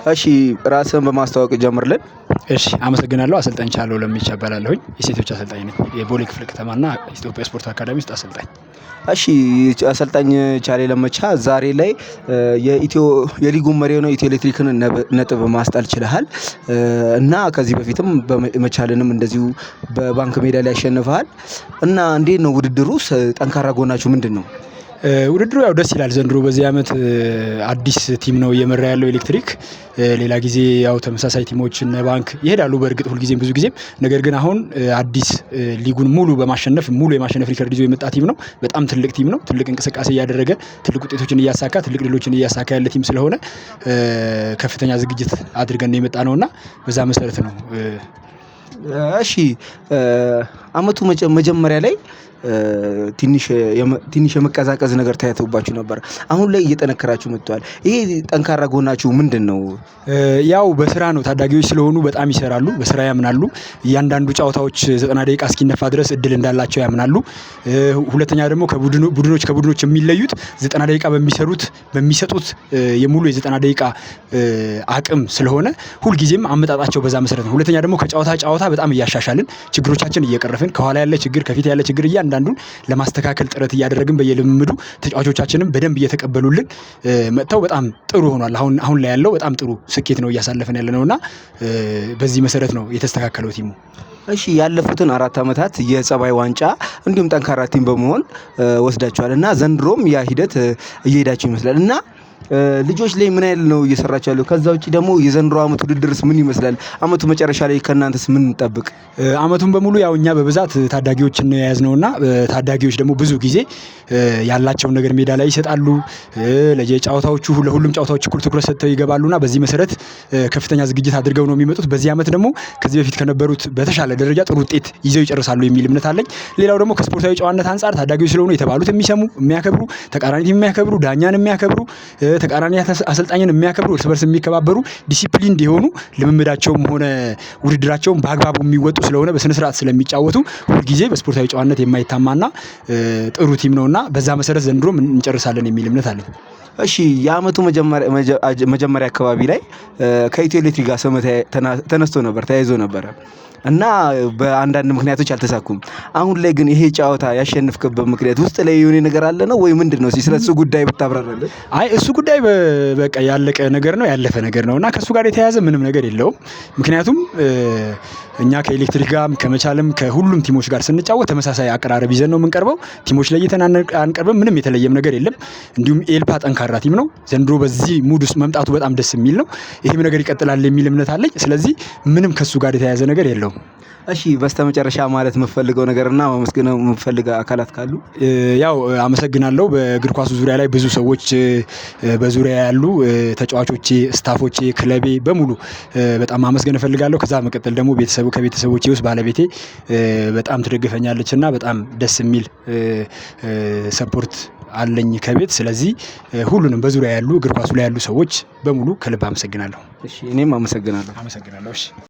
እሺ ራስህን በማስተዋወቅ ጀምርልን። እሺ አመሰግናለሁ። አሰልጣኝ ቻለው ለሚቻ እባላለሁኝ። የሴቶች አሰልጣኝ ነኝ። የቦሌ ክፍለ ከተማና ኢትዮጵያ ስፖርት አካዳሚ ውስጥ አሰልጣኝ። እሺ አሰልጣኝ ቻሌ ለመቻ ዛሬ ላይ የሊጉን መሪ የሆነው ኢትዮ ኤሌክትሪክን ነጥብ ማስጣል ችለሃል እና ከዚህ በፊትም በመቻልንም እንደዚሁ በባንክ ሜዳ ላይ ያሸንፈሃል እና እንዴት ነው ውድድሩስ? ጠንካራ ጎናችሁ ምንድን ነው? ውድድሩ ያው ደስ ይላል። ዘንድሮ በዚህ ዓመት አዲስ ቲም ነው እየመራ ያለው ኤሌክትሪክ። ሌላ ጊዜ ያው ተመሳሳይ ቲሞች እነ ባንክ ይሄዳሉ በእርግጥ ሁልጊዜም ብዙ ጊዜም። ነገር ግን አሁን አዲስ ሊጉን ሙሉ የማሸነፍ ሪከርድ ይዞ የመጣ ቲም ነው። በጣም ትልቅ ቲም ነው። ትልቅ እንቅስቃሴ እያደረገ ትልቅ ውጤቶችን እያሳካ ትልቅ ድሎችን እያሳካ ያለ ቲም ስለሆነ ከፍተኛ ዝግጅት አድርገን ነው የመጣ ነውና በዛ መሰረት ነው። እሺ አመቱ መጀመሪያ ላይ ትንሽ የመቀዛቀዝ ነገር ታይቶባችሁ ነበር። አሁን ላይ እየጠነከራችሁ መጥቷል። ይሄ ጠንካራ ጎናችሁ ምንድነው? ያው በስራ ነው። ታዳጊዎች ስለሆኑ በጣም ይሰራሉ፣ በስራ ያምናሉ። እያንዳንዱ ጨዋታዎች 90 ደቂቃ እስኪነፋ ድረስ እድል እንዳላቸው ያምናሉ። ሁለተኛ ደግሞ ከቡድኖች የሚለዩት 90 ደቂቃ በሚሰጡት የሙሉ የ90 ደቂቃ አቅም ስለሆነ ሁልጊዜም አመጣጣቸው በዛ መሰረት ነው። ሁለተኛ ደግሞ ከጨዋታ በጣም እያሻሻልን ችግሮቻችን እየቀረፍን ከኋላ ያለ ችግር ከፊት ያለ ችግር እያንዳንዱን ለማስተካከል ጥረት እያደረግን በየልምምዱ ተጫዋቾቻችንም በደንብ እየተቀበሉልን መጥተው በጣም ጥሩ ሆኗል። አሁን ላይ ያለው በጣም ጥሩ ስኬት ነው እያሳለፈን ያለነውና በዚህ መሰረት ነው የተስተካከለው ቲሙ። እሺ ያለፉትን 4 አመታት የጸባይ ዋንጫ እንዲሁም ጠንካራ ቲም በመሆን ወስዳችኋል እና ዘንድሮም ያ ሂደት እየሄዳችሁ ይመስላል እና ልጆች ላይ ምን ያህል ነው እየሰራችሁ ያለው? ከዛ ውጪ ደግሞ የዘንድሮ አመት ውድድርስ ምን ይመስላል? አመቱ መጨረሻ ላይ ከእናንተስ ምን እንጠብቅ? አመቱን በሙሉ ያው እኛ በብዛት ታዳጊዎችን ነው የያዝነውና ታዳጊዎች ደግሞ ብዙ ጊዜ ያላቸውን ነገር ሜዳ ላይ ይሰጣሉ። ለሁሉም ጨዋታዎች እኩል ትኩረት ሰጥተው ይገባሉና በዚህ መሰረት ከፍተኛ ዝግጅት አድርገው ነው የሚመጡት። በዚህ አመት ደግሞ ከዚህ በፊት ከነበሩት በተሻለ ደረጃ ጥሩ ውጤት ይዘው ይጨርሳሉ የሚል እምነት አለኝ። ሌላው ደግሞ ከስፖርታዊ ጨዋነት አንፃር ታዳጊዎች ስለሆኑ የተባሉት የሚሰሙ የሚያከብሩ፣ ተቃራኒ የሚያከብሩ፣ ዳኛን የሚያከብሩ፣ ተቃራኒ አሰልጣኝን የሚያከብሩ፣ እርስ በርስ የሚከባበሩ፣ ዲሲፕሊን እንዲሆኑ ልምምዳቸውም ሆነ ውድድራቸውን በአግባቡ የሚወጡ ስለሆነ በስነ ስርዓት ስለሚጫወቱ ሁልጊዜ በስፖርታዊ ጨዋነት የማይታማና ጥሩ ቲም ነውና በዛ መሰረት ዘንድሮም እንጨርሳለን የሚል እምነት አለኝ። እሺ የአመቱ መጀመሪያ አካባቢ ላይ ከኢትዮ ኤሌክትሪክ ጋር ስም ተያይዞ ነበር እና በአንዳንድ ምክንያቶች አልተሳኩም። አሁን ላይ ግን ይሄ ጨዋታ ያሸነፍክበት ምክንያት ውስጥ ላይ የሆነ ነገር አለ ነው ወይ ምንድነው? ስለሱ ጉዳይ ብታብራራለን። አይ እሱ ጉዳይ በቃ ያለቀ ነገር ነው፣ ያለፈ ነገር ነውና ከሱ ጋር የተያያዘ ምንም ነገር የለውም። ምክንያቱም እኛ ከኤሌክትሪክ ጋር ከመቻልም ከሁሉም ቲሞች ጋር ስንጫወት ተመሳሳይ አቀራረብ ይዘን ነው የምንቀርበው። ቲሞች ለይተን አንቀርብም። ምንም የተለየም ነገር የለም። እንዲሁም ኤልፓ ጠንካራ ቲም ነው። ዘንድሮ በዚህ ሙድ ውስጥ መምጣቱ በጣም ደስ የሚል ነው። ይሄም ነገር ይቀጥላል የሚል እምነት አለኝ። ስለዚህ ምንም ከሱ ጋር የተያያዘ ነገር የለውም። እሺ በስተመጨረሻ ማለት የምፈልገው ነገርና ማመስገን የምፈልገው አካላት ካሉ? ያው አመሰግናለሁ። በእግር ኳሱ ዙሪያ ላይ ብዙ ሰዎች በዙሪያ ያሉ ተጫዋቾቼ፣ ስታፎቼ፣ ክለቤ በሙሉ በጣም ማመስገን እፈልጋለሁ። ከዛ መቀጠል ደግሞ ከቤተሰቦቼ ውስጥ ባለቤቴ በጣም ትደግፈኛለችና በጣም ደስ የሚል ሰፖርት አለኝ ከቤት። ስለዚህ ሁሉንም በዙሪያ ያሉ እግር ኳሱ ላይ ያሉ ሰዎች በሙሉ ከልብ አመሰግናለሁ። እሺ እኔም አመሰግናለሁ። እሺ